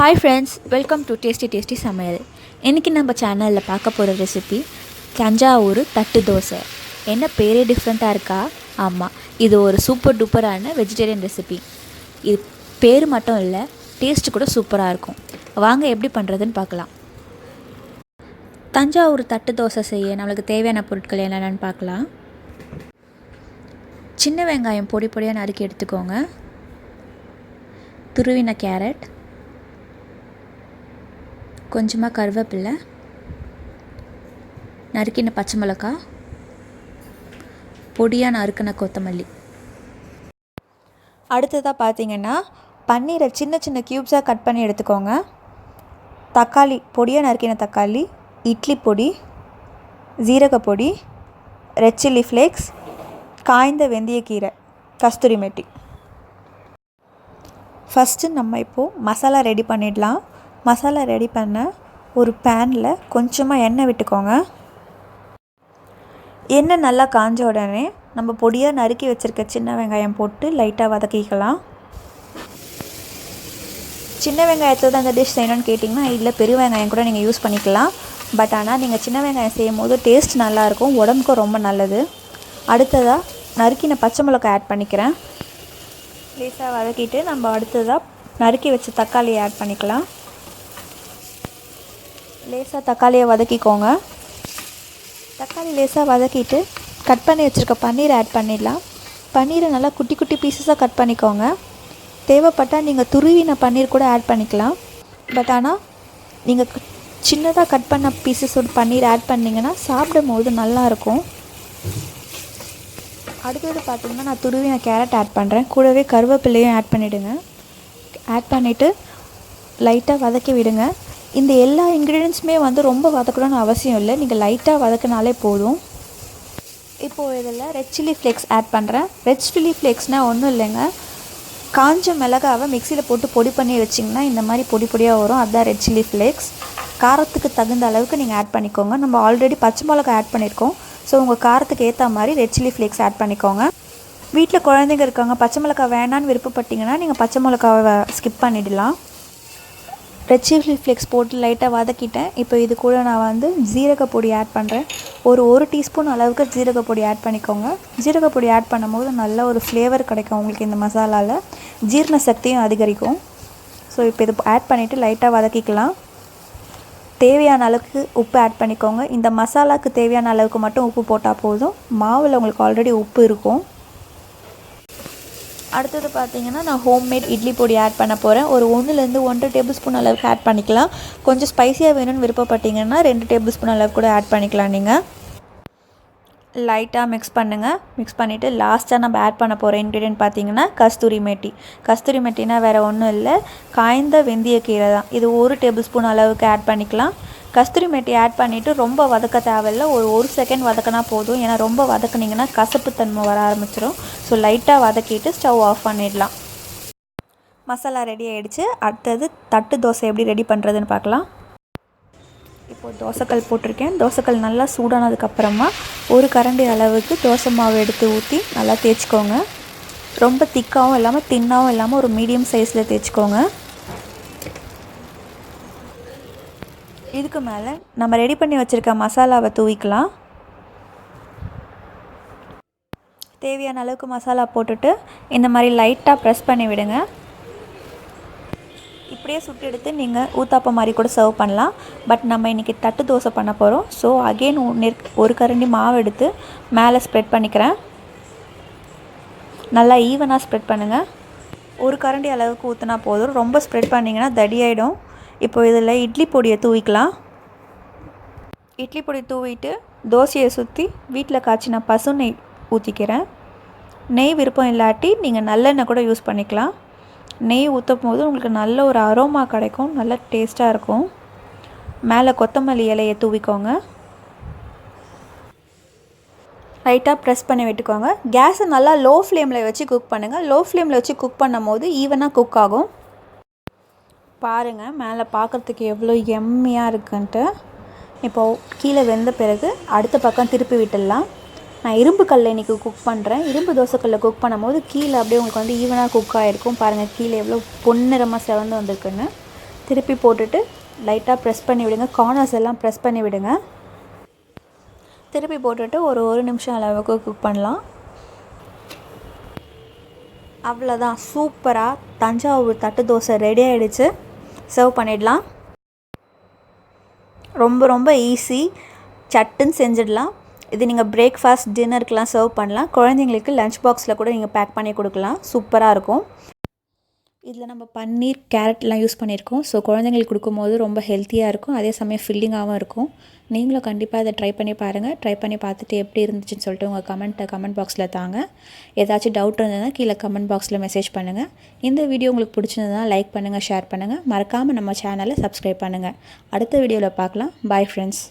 Hi friends, welcome to Tastytastysamayal. இன்றைக்கி நம்ம சேனலில் பார்க்க போகிற ரெசிபி தஞ்சாவூர் தட்டு தோசை. என்ன பேரே டிஃப்ரெண்ட்டாக இருக்கா? ஆமாம், இது ஒரு சூப்பர் டூப்பரான வெஜிடேரியன் ரெசிபி. இது பேர் மட்டும் இல்லை, டேஸ்ட்டு கூட சூப்பராக இருக்கும். வாங்க எப்படி பண்ணுறதுன்னு பார்க்கலாம். தஞ்சாவூர் தட்டு தோசை செய்ய நம்மளுக்கு தேவையான பொருட்கள் என்னென்னு பார்க்கலாம். சின்ன வெங்காயம் பொடி பொடியாக நறுக்கி எடுத்துக்கோங்க. துருவின கேரட், கொஞ்சமாக கருவேப்பிலை, நறுக்கின பச்சை மிளகாய், பொடியாக நறுக்கின கொத்தமல்லி. அடுத்ததாக பார்த்தீங்கன்னா பன்னீரை சின்ன சின்ன க்யூப்ஸாக கட் பண்ணி எடுத்துக்கோங்க. தக்காளி, பொடியாக நறுக்கின தக்காளி, இட்லி பொடி, ஜீரகப்பொடி, ரெட் சில்லி ஃப்ளேக்ஸ், காய்ந்த வெந்தயக்கீரை, கஸ்தூரி மெட்டி. ஃபஸ்ட்டு நம்ம இப்போது மசாலா ரெடி பண்ணிடலாம். மசாலா ரெடி பண்ண ஒரு பேனில் கொஞ்சமாக எண்ணெய் விட்டுக்கோங்க. எண்ணெய் நல்லா காஞ்ச உடனே நம்ம பொடியாக நறுக்கி வச்சுருக்க சின்ன வெங்காயம் போட்டு லைட்டாக வதக்கிக்கலாம். சின்ன வெங்காயத்தில் தான் இந்த டிஷ் செய்யணும்னு கேட்டிங்கன்னா இல்லை, பெரிய வெங்காயம் கூட நீங்கள் யூஸ் பண்ணிக்கலாம். பட் ஆனால் நீங்கள் சின்ன வெங்காயம் செய்யும் போது டேஸ்ட் நல்லாயிருக்கும், உடம்புக்கும் ரொம்ப நல்லது. அடுத்ததாக நறுக்கின பச்சை மிளகாய் ஆட் பண்ணிக்கிறேன். லேசாக வதக்கிட்டு நம்ம அடுத்ததாக நறுக்கி வச்ச தக்காளியை ஆட் பண்ணிக்கலாம். லேசாக தக்காளியை வதக்கிக்கோங்க. தக்காளி லேசாக வதக்கிட்டு கட் பண்ணி வச்சுருக்க பன்னீரை ஆட் பண்ணிடலாம். பன்னீரை நல்லா குட்டி குட்டி பீசஸாக கட் பண்ணிக்கோங்க. தேவைப்பட்டால் நீங்கள் துருவின பன்னீர் கூட ஆட் பண்ணிக்கலாம். பட் ஆனால் நீங்கள் சின்னதாக கட் பண்ண பீசஸோட பன்னீர் ஆட் பண்ணிங்கன்னா சாப்பிடும் போது நல்லாயிருக்கும். அடுத்தது பார்த்திங்கன்னா நான் துருவின கேரட் ஆட் பண்ணுறேன். கூடவே கருவேப்பிலையும் ஆட் பண்ணிவிடுங்க. ஆட் பண்ணிவிட்டு லைட்டாக வதக்கி விடுங்க. இந்த எல்லா இன்க்ரீடியன்ஸுமே ரொம்ப வதக்கணும்னு அவசியம் இல்லை, நீங்கள் லைட்டாக வதக்கினாலே போதும். இப்போது இதில் ரெட் சில்லி ஃப்ளேக்ஸ் ஆட் பண்ணுறேன். ரெட் சில்லி ஃப்ளேக்ஸ்னால் ஒன்றும் இல்லைங்க, காஞ்ச மிளகாவை மிக்சியில் போட்டு பொடி பண்ணி வச்சிங்கன்னா இந்த மாதிரி பொடி பொடியாக வரும். அதுதான் ரெட் சில்லி ஃப்ளேக்ஸ். காரத்துக்கு தகுந்த அளவுக்கு நீங்கள் ஆட் பண்ணிக்கோங்க. நம்ம ஆல்ரெடி பச்சை மிளகா ஆட் பண்ணியிருக்கோம். ஸோ உங்கள் காரத்துக்கு ஏற்ற மாதிரி ரெட் சில்லி ஃப்ளேக்ஸ் ஆட் பண்ணிக்கோங்க. வீட்டில் குழந்தைங்க இருக்காங்க, பச்சை மிளகா வேணான்னு விருப்பப்பட்டிங்கன்னா நீங்கள் பச்சை மிளகாவை ஸ்கிப் பண்ணிடலாம். ரெட் சில்லி ஃப்ளேக்ஸ் போட்டு லைட்டாக வதக்கிட்டேன். இப்போ இது கூட நான் ஜீரகப்பொடி ஆட் பண்ணுறேன். ஒரு டீஸ்பூன் அளவுக்கு ஜீரகப்பொடி ஆட் பண்ணிக்கோங்க. ஜீரகப்பொடி ஆட் பண்ணும்போது நல்ல ஒரு ஃப்ளேவர் கிடைக்கும் உங்களுக்கு இந்த மசாலாவில், ஜீரண சக்தியும் அதிகரிக்கும். ஸோ இப்போ இது ஆட் பண்ணிவிட்டு லைட்டாக வதக்கிக்கலாம். தேவையான அளவுக்கு உப்பு ஆட் பண்ணிக்கோங்க. இந்த மசாலாவுக்கு தேவையான அளவுக்கு மட்டும் உப்பு போட்டால் போதும். மாவில் உங்களுக்கு ஆல்ரெடி உப்பு இருக்கும். அடுத்தது பார்த்திங்கன்னா நான் ஹோம்மேட் இட்லி பொடி ஆட் பண்ண போகிறேன். ஒரு 1லேருந்து 1.5 டேபிள் ஸ்பூன் அளவுக்கு ஆட் பண்ணிக்கலாம். கொஞ்சம் ஸ்பைஸியாக வேணும்னு விருப்பப்பட்டிங்கன்னா 2 டேபிள் ஸ்பூன் அளவுக்கு கூட ஆட் பண்ணிக்கலாம். நீங்கள் லைட்டாக மிக்ஸ் பண்ணுங்கள். மிக்ஸ் பண்ணிவிட்டு லாஸ்ட்டாக நம்ம ஆட் பண்ண போகிற இன்க்ரீடியன்ட் பார்த்திங்கன்னா கஸ்தூரி மெட்டி. கஸ்தூரி மெட்டினா வேறு ஒன்றும் இல்லை, காய்ந்த வெந்தயக்கீரை தான். இது 1 டேபிள் ஸ்பூன் அளவுக்கு ஆட் பண்ணிக்கலாம். கஸ்தூரி மெட்டி ஆட் பண்ணிவிட்டு ரொம்ப வதக்க தேவையில்லை, ஒரு செகண்ட் வதக்கினா போதும். ஏன்னா ரொம்ப வதக்குனிங்கன்னா கசப்புத்தன்மை வர ஆரம்பிச்சிடும். ஸோ லைட்டாக வதக்கிட்டு ஸ்டவ் ஆஃப் பண்ணிடலாம். மசாலா ரெடி ஆகிடுச்சு. அடுத்தது தட்டு தோசை எப்படி ரெடி பண்ணுறதுன்னு பார்க்கலாம். இப்போது தோசைக்கல் போட்டிருக்கேன். தோசைக்கல் நல்லா சூடானதுக்கப்புறமா ஒரு கரண்டி அளவுக்கு தோசை மாவு எடுத்து ஊற்றி நல்லா தேய்ச்சிக்கோங்க. ரொம்ப திக்காகவும் இல்லாமல் தின்னாகவும் இல்லாமல் ஒரு மீடியம் சைஸில் தேய்ச்சிக்கோங்க. இதுக்கு மேலே நம்ம ரெடி பண்ணி வச்சுருக்க மசாலாவை தூவிக்கலாம். தேவையான அளவுக்கு மசாலா போட்டுட்டு இந்த மாதிரி லைட்டாக ப்ரெஸ் பண்ணி விடுங்க. இப்படியே சுட்டு எடுத்து நீங்கள் ஊத்தாப்பம் மாதிரி கூட சர்வ் பண்ணலாம். பட் நம்ம இன்றைக்கி தட்டு தோசை பண்ண போகிறோம். ஸோ அகெயின் ஒரு கரண்டி மாவு எடுத்து மேலே ஸ்ப்ரெட் பண்ணிக்கிறேன். நல்லா ஈவனாக ஸ்ப்ரெட் பண்ணுங்கள். ஒரு கரண்டி அளவுக்கு ஊற்றினா போதும், ரொம்ப ஸ்ப்ரெட் பண்ணிங்கன்னா தடியாயிடும். இப்போ இதில் இட்லி பொடியை தூவிக்கலாம். இட்லி பொடி தூவிட்டு தோசையை சுற்றி வீட்டில் காய்ச்சின பசு நெய் ஊற்றிக்கிறேன். நெய் விருப்பம் இல்லாட்டி நீங்கள் நல்லெண்ணெய் கூட யூஸ் பண்ணிக்கலாம். நெய் ஊற்றும் போது உங்களுக்கு நல்ல ஒரு அரோமா கிடைக்கும், நல்ல டேஸ்ட்டாக இருக்கும். மேலே கொத்தமல்லி இலையை தூவிக்கோங்க. லைட்டாக ப்ரெஸ் பண்ணி விட்டுக்கோங்க. கேஸை நல்லா லோ ஃப்ளேமில் வச்சு குக் பண்ணுங்கள். லோ ஃப்ளேமில் வச்சு குக் பண்ணும் போது ஈவனாக குக் ஆகும். பாருங்கள் மேலே பார்க்குறதுக்கு எவ்வளோ எம்மியாக இருக்குன்ட்டு. இப்போது கீழே வெந்த பிறகு அடுத்த பக்கம் திருப்பி விட்டுடலாம். நான் இரும்பு கல்லில் இன்றைக்கி குக் பண்ணுறேன். இரும்பு தோசைக்கல்லில் குக் பண்ணும்போது கீழே அப்படியே உங்களுக்கு ஈவனாக குக் ஆகிருக்கும். பாருங்கள் கீழே எவ்வளோ பொன்னிறமாக செவந்து வந்திருக்குன்னு. திருப்பி போட்டுட்டு லைட்டாக ப்ரெஸ் பண்ணி விடுங்க. கார்னர்ஸ் எல்லாம் ப்ரெஸ் பண்ணி விடுங்க. திருப்பி போட்டுட்டு ஒரு நிமிஷம் அளவுக்கு குக் பண்ணலாம். அவ்வளோதான், சூப்பராக தஞ்சாவூர் தட்டு தோசை ரெடி ஆகிடுச்சு. சர்வ் பண்ணிடலாம். ரொம்ப ஈஸி, சட்டுன்னு செஞ்சிடலாம். இது நீங்கள் பிரேக்ஃபாஸ்ட் டின்னருக்கெலாம் சர்வ் பண்ணலாம். குழந்தைங்களுக்கு லஞ்ச் பாக்ஸில் கூட நீங்கள் பேக் பண்ணி கொடுக்கலாம். சூப்பராக இருக்கும். இதில் நம்ம பன்னீர், கேரட்லாம் யூஸ் பண்ணியிருக்கோம். ஸோ குழந்தைங்களுக்கு கொடுக்கும்போது ரொம்ப ஹெல்த்தியாக இருக்கும், அதே சமயம் ஃபில்லிங்காகவும் இருக்கும். நீங்களும் கண்டிப்பாக இதை ட்ரை பண்ணி பாருங்கள். ட்ரை பண்ணி பார்த்துட்டு எப்படி இருந்துச்சுன்னு சொல்லிட்டு உங்கள் கமெண்ட் பாக்ஸில் தாங்க. ஏதாச்சும் டவுட் இருந்ததுன்னா கீழே கமெண்ட் பாக்ஸில் மெசேஜ் பண்ணுங்கள். இந்த வீடியோ உங்களுக்கு பிடிச்சிருந்ததுன்னா லைக் பண்ணுங்கள், ஷேர் பண்ணுங்கள். மறக்காமல் நம்ம சேனலை சப்ஸ்கிரைப் பண்ணுங்கள். அடுத்த வீடியோவில் பார்க்கலாம். Bye friends.